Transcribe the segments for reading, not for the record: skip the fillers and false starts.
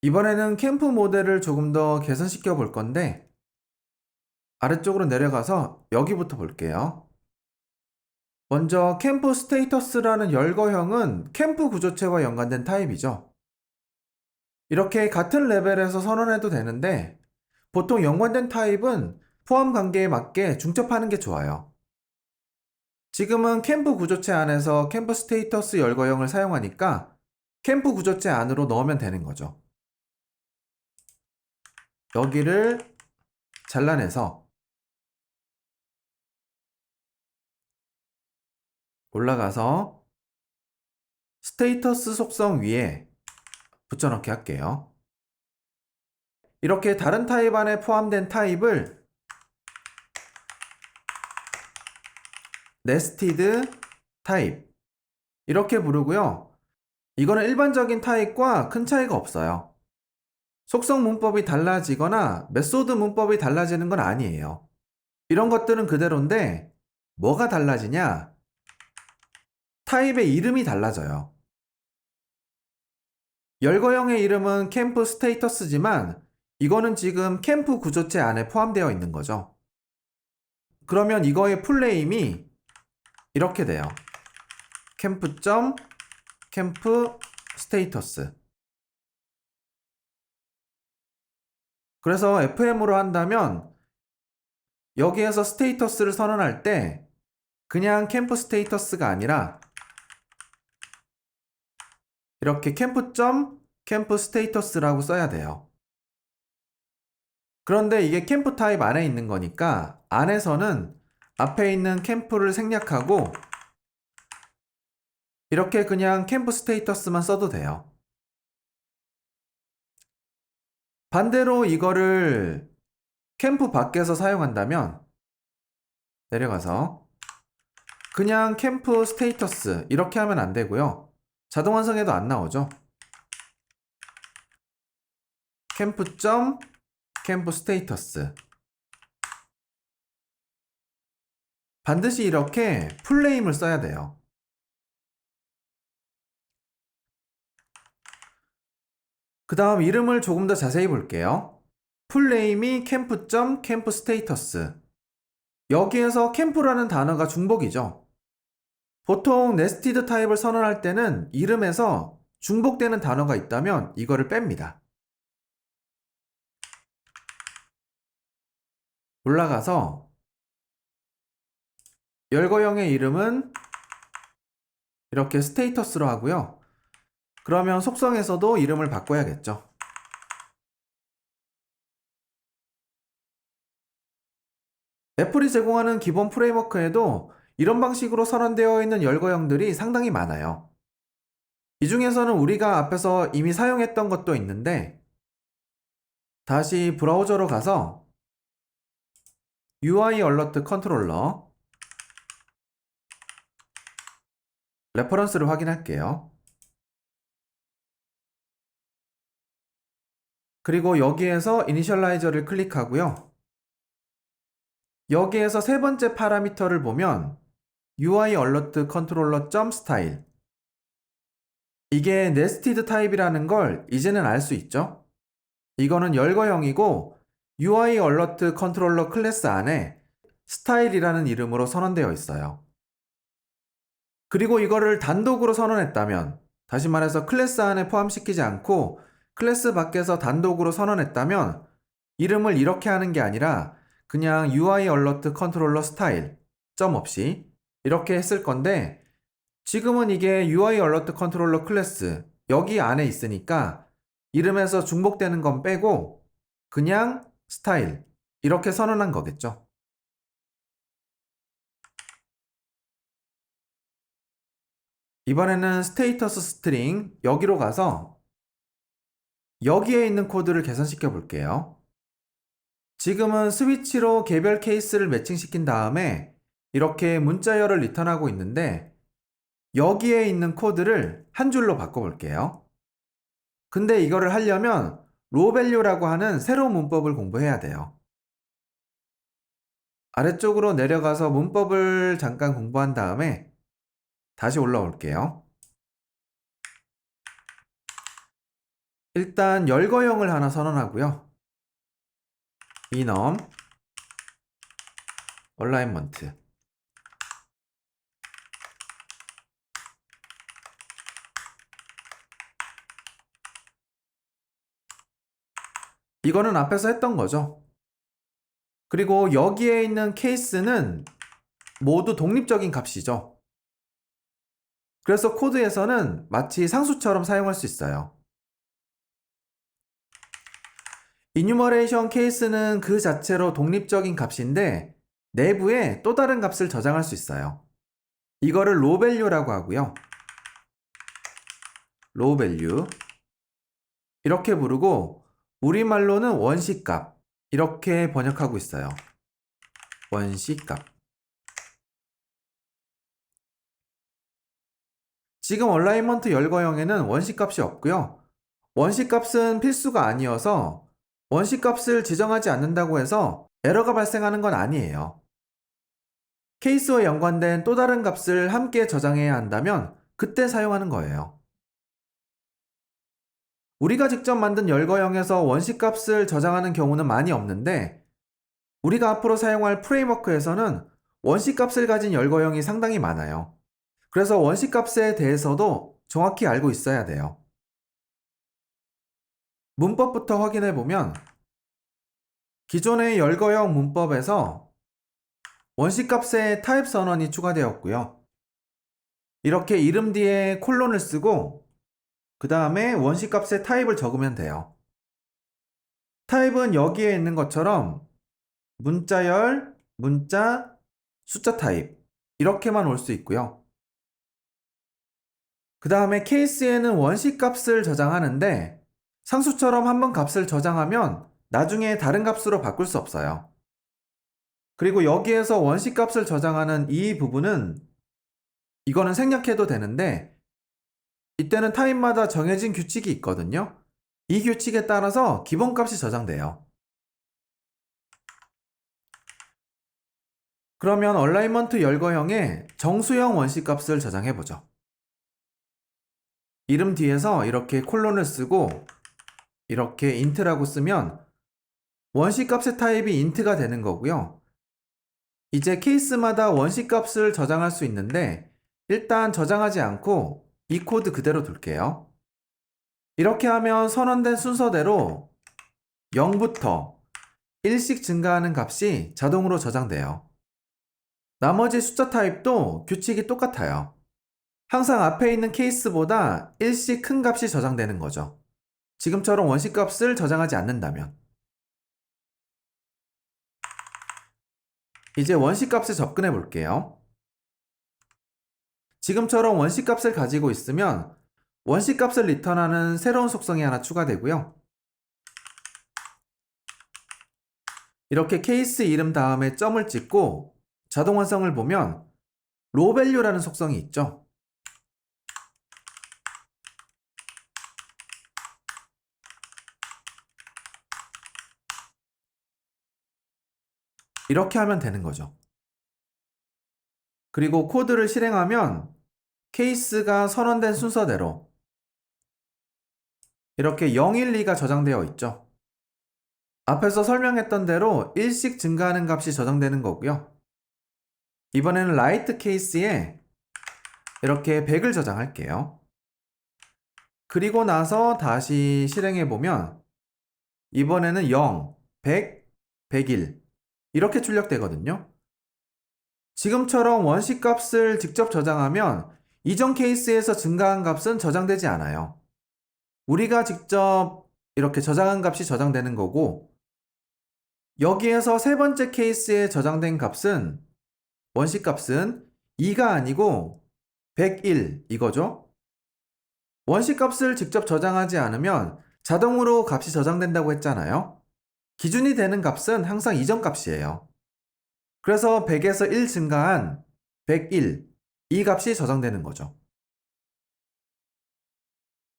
이번에는 캠프 모델을 조금 더 개선시켜 볼 건데 아래쪽으로 내려가서 여기부터 볼게요. 먼저 캠프 스테이터스라는 열거형은 캠프 구조체와 연관된 타입이죠. 이렇게 같은 레벨에서 선언해도 되는데 보통 연관된 타입은 포함 관계에 맞게 중첩하는 게 좋아요. 지금은 캠프 구조체 안에서 캠프 스테이터스 열거형을 사용하니까 캠프 구조체 안으로 넣으면 되는 거죠. 여기를 잘라내서 올라가서 스테이터스 속성 위에 붙여넣기 할게요. 이렇게 다른 타입 안에 포함된 타입을 네스티드 타입 이렇게 부르고요. 이거는 일반적인 타입과 큰 차이가 없어요. 속성 문법이 달라지거나 메소드 문법이 달라지는 건 아니에요. 이런 것들은 그대로인데 뭐가 달라지냐? 타입의 이름이 달라져요. 열거형의 이름은 캠프 스테이터스지만 이거는 지금 캠프 구조체 안에 포함되어 있는 거죠. 그러면 이거의 풀네임이 이렇게 돼요. 캠프 스테이터스. 그래서 FM으로 한다면 여기에서 스테이터스를 선언할 때 그냥 캠프 스테이터스가 아니라 이렇게 캠프 스테이터스라고 써야 돼요. 그런데 이게 캠프 타입 안에 있는 거니까 안에서는 앞에 있는 캠프를 생략하고 이렇게 그냥 캠프 스테이터스만 써도 돼요. 반대로 이거를 캠프 밖에서 사용한다면 내려가서 그냥 캠프 스테이터스 이렇게 하면 안 되고요. 자동 완성해도 안 나오죠. 캠프 스테이터스 반드시 이렇게 풀네임을 써야 돼요. 그 다음 이름을 조금 더 자세히 볼게요. 풀네임이 캠프 스테이터스 여기에서 캠프라는 단어가 중복이죠. 보통 네스티드 타입을 선언할 때는 이름에서 중복되는 단어가 있다면 이거를 뺍니다. 올라가서 열거형의 이름은 이렇게 스테이터스로 하고요. 그러면 속성에서도 이름을 바꿔야겠죠. 애플이 제공하는 기본 프레임워크에도 이런 방식으로 선언되어 있는 열거형들이 상당히 많아요. 이 중에서는 우리가 앞에서 이미 사용했던 것도 있는데 다시 브라우저로 가서 UI 얼러트 컨트롤러 레퍼런스를 확인할게요. 그리고 여기에서 이니셜라이저를 클릭하고요. 여기에서 세 번째 파라미터를 보면 UI 얼러트 컨트롤러 .style 이게 네스티드 타입이라는 걸 이제는 알 수 있죠? 이거는 열거형이고 UI 얼러트 컨트롤러 클래스 안에 스타일이라는 이름으로 선언되어 있어요. 그리고 이거를 단독으로 선언했다면 다시 말해서 클래스 안에 포함시키지 않고 클래스 밖에서 단독으로 선언했다면 이름을 이렇게 하는 게 아니라 그냥 UI 얼러트 컨트롤러 스타일 점 없이 이렇게 했을 건데 지금은 이게 UI 얼러트 컨트롤러 클래스 여기 안에 있으니까 이름에서 중복되는 건 빼고 그냥 스타일 이렇게 선언한 거겠죠. 이번에는 스테이터스 스트링 여기로 가서 여기에 있는 코드를 개선시켜 볼게요. 지금은 스위치로 개별 케이스를 매칭시킨 다음에 이렇게 문자열을 리턴하고 있는데 여기에 있는 코드를 한 줄로 바꿔볼게요. 근데 이거를 하려면 로밸류라고 하는 새로운 문법을 공부해야 돼요. 아래쪽으로 내려가서 문법을 잠깐 공부한 다음에 다시 올라올게요. 일단 열거형을 하나 선언하고요. enum alignment. 이거는 앞에서 했던 거죠. 그리고 여기에 있는 케이스는 모두 독립적인 값이죠. 그래서 코드에서는 마치 상수처럼 사용할 수 있어요. enumeration 케이스는 그 자체로 독립적인 값인데 내부에 또 다른 값을 저장할 수 있어요. 이거를 low value라고 하고요. low value 이렇게 부르고 우리말로는 원시값 이렇게 번역하고 있어요. 원시값. 지금 얼라이먼트 열거형에는 원시값이 없고요. 원시값은 필수가 아니어서 원시값을 지정하지 않는다고 해서 에러가 발생하는 건 아니에요. 케이스와 연관된 또 다른 값을 함께 저장해야 한다면 그때 사용하는 거예요. 우리가 직접 만든 열거형에서 원시값을 저장하는 경우는 많이 없는데 우리가 앞으로 사용할 프레임워크에서는 원시값을 가진 열거형이 상당히 많아요. 그래서 원시값에 대해서도 정확히 알고 있어야 돼요. 문법부터 확인해 보면 기존의 열거형 문법에서 원시값에 타입 선언이 추가되었고요. 이렇게 이름 뒤에 콜론을 쓰고 그 다음에 원시값의 타입을 적으면 돼요. 타입은 여기에 있는 것처럼 문자열, 문자, 숫자 타입 이렇게만 올 수 있고요. 그 다음에 케이스에는 원시값을 저장하는데 상수처럼 한번 값을 저장하면 나중에 다른 값으로 바꿀 수 없어요. 그리고 여기에서 원시값을 저장하는 이 부분은 이거는 생략해도 되는데 이때는 타입마다 정해진 규칙이 있거든요. 이 규칙에 따라서 기본값이 저장돼요. 그러면 얼라이먼트 열거형에 정수형 원시값을 저장해보죠. 이름 뒤에서 이렇게 콜론을 쓰고 이렇게 int라고 쓰면 원시값의 타입이 int가 되는 거고요. 이제 케이스마다 원시값을 저장할 수 있는데 일단 저장하지 않고 이 코드 그대로 둘게요. 이렇게 하면 선언된 순서대로 0부터 1씩 증가하는 값이 자동으로 저장돼요. 나머지 숫자 타입도 규칙이 똑같아요. 항상 앞에 있는 케이스보다 1씩 큰 값이 저장되는 거죠. 지금처럼 원시값을 저장하지 않는다면. 이제 원시값에 접근해 볼게요. 지금처럼 원시값을 가지고 있으면 원시값을 리턴하는 새로운 속성이 하나 추가되고요. 이렇게 케이스 이름 다음에 점을 찍고 자동 완성을 보면 low value라는 속성이 있죠. 이렇게 하면 되는 거죠. 그리고 코드를 실행하면 케이스가 선언된 순서대로 이렇게 0, 1, 2가 저장되어 있죠. 앞에서 설명했던 대로 1씩 증가하는 값이 저장되는 거고요. 이번에는 라이트 케이스에 이렇게 100을 저장할게요. 그리고 나서 다시 실행해 보면 이번에는 0, 100, 101 이렇게 출력되거든요. 지금처럼 원시값을 직접 저장하면 이전 케이스에서 증가한 값은 저장되지 않아요. 우리가 직접 이렇게 저장한 값이 저장되는 거고 여기에서 세 번째 케이스에 저장된 값은 원시값은 2가 아니고 101 이거죠. 원시값을 직접 저장하지 않으면 자동으로 값이 저장된다고 했잖아요. 기준이 되는 값은 항상 이전 값이에요. 그래서 100에서 1 증가한 101 이 값이 저장되는 거죠.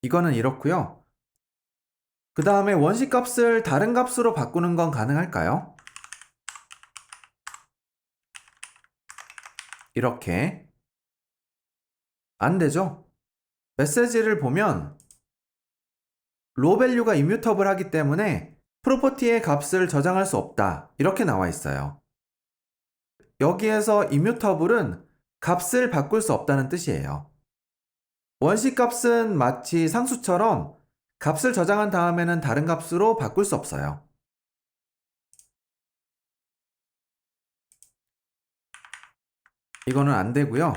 이거는 이렇고요. 그 다음에 원시값을 다른 값으로 바꾸는 건 가능할까요? 이렇게 안 되죠? 메시지를 보면 로밸류가 이뮤터블 하기 때문에 프로퍼티의 값을 저장할 수 없다. 이렇게 나와 있어요. 여기에서 이뮤터블은 값을 바꿀 수 없다는 뜻이에요. 원시 값은 마치 상수처럼 값을 저장한 다음에는 다른 값으로 바꿀 수 없어요. 이거는 안 되고요.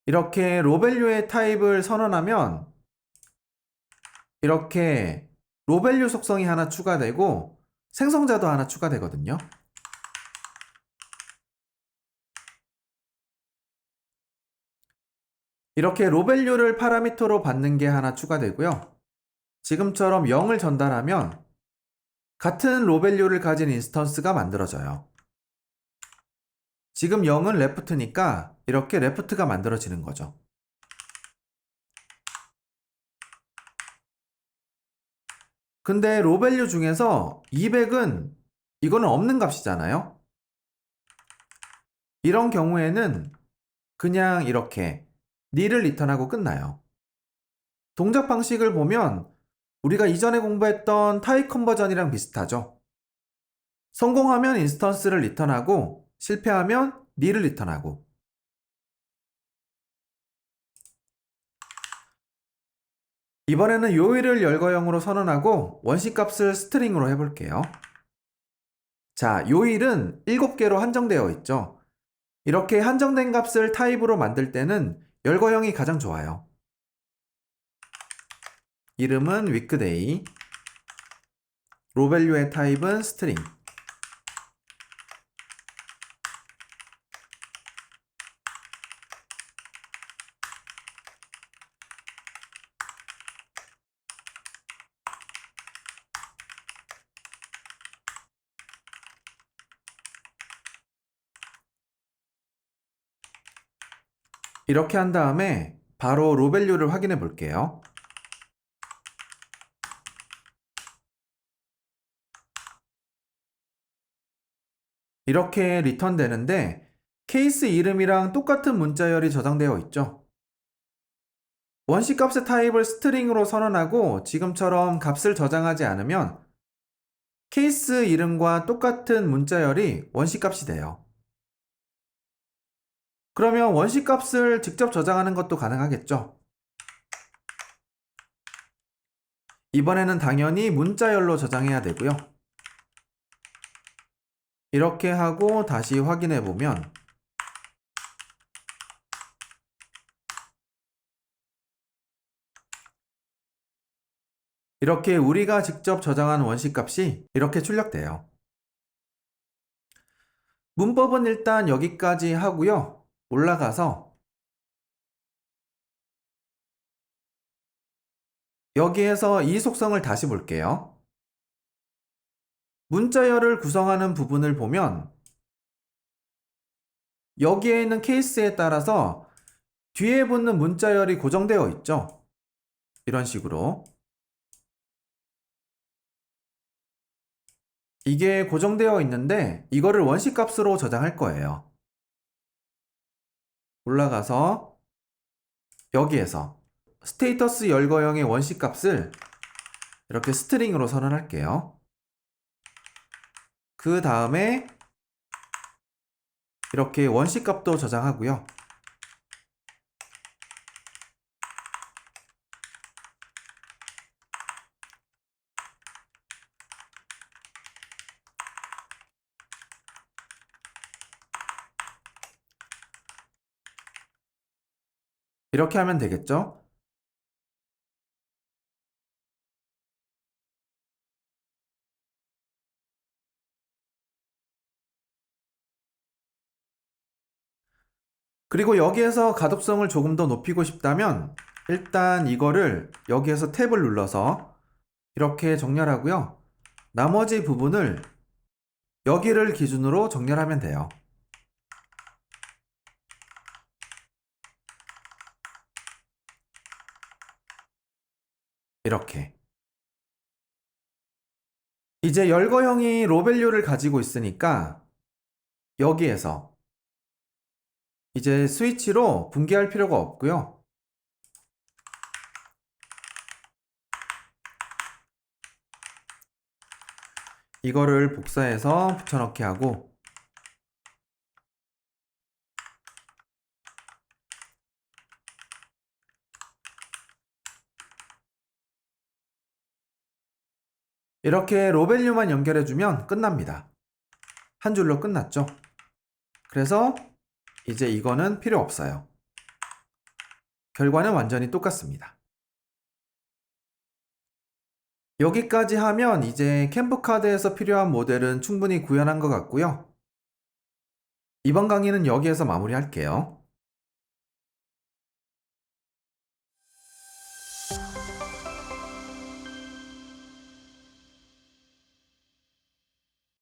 이렇게 로밸류의 타입을 선언하면 이렇게 로밸류 속성이 하나 추가되고 생성자도 하나 추가되거든요. 이렇게 로밸류를 파라미터로 받는 게 하나 추가되고요. 지금처럼 0을 전달하면 같은 로밸류를 가진 인스턴스가 만들어져요. 지금 0은 레프트니까 이렇게 레프트가 만들어지는 거죠. 근데 로밸류 중에서 200은 이거는 없는 값이잖아요. 이런 경우에는 그냥 이렇게 nil을 리턴하고 끝나요. 동작 방식을 보면 우리가 이전에 공부했던 타입 컨버전이랑 비슷하죠. 성공하면 인스턴스를 리턴하고 실패하면 nil을 리턴하고. 이번에는 요일을 열거형으로 선언하고 원시값을 스트링으로 해볼게요. 자, 요일은 7개로 한정되어 있죠. 이렇게 한정된 값을 타입으로 만들 때는 열거형이 가장 좋아요. 이름은 weekday, 로밸류의 타입은 스트링. 이렇게 한 다음에 바로 로밸류를 확인해 볼게요. 이렇게 리턴 되는데 케이스 이름이랑 똑같은 문자열이 저장되어 있죠. 원시 값의 타입을 스트링으로 선언하고 지금처럼 값을 저장하지 않으면 케이스 이름과 똑같은 문자열이 원시 값이 돼요. 그러면 원시 값을 직접 저장하는 것도 가능하겠죠. 이번에는 당연히 문자열로 저장해야 되고요. 이렇게 하고 다시 확인해 보면 이렇게 우리가 직접 저장한 원시 값이 이렇게 출력돼요. 문법은 일단 여기까지 하고요. 올라가서 여기에서 이 속성을 다시 볼게요. 문자열을 구성하는 부분을 보면 여기에 있는 케이스에 따라서 뒤에 붙는 문자열이 고정되어 있죠. 이런 식으로. 이게 고정되어 있는데 이거를 원시 값으로 저장할 거예요. 올라가서 여기에서 스테이터스 열거형의 원시 값을 이렇게 스트링으로 선언할게요. 그 다음에 이렇게 원시 값도 저장하고요. 이렇게 하면 되겠죠? 그리고 여기에서 가독성을 조금 더 높이고 싶다면 일단 이거를 여기에서 탭을 눌러서 이렇게 정렬하고요. 나머지 부분을 여기를 기준으로 정렬하면 돼요. 이렇게. 이제 열거형이 로밸류를 가지고 있으니까 여기에서 이제 스위치로 분기할 필요가 없고요. 이거를 복사해서 붙여넣기 하고 이렇게 로밸류만 연결해주면 끝납니다. 한 줄로 끝났죠? 그래서 이제 이거는 필요 없어요. 결과는 완전히 똑같습니다. 여기까지 하면 이제 캠프카드에서 필요한 모델은 충분히 구현한 것 같고요. 이번 강의는 여기에서 마무리할게요.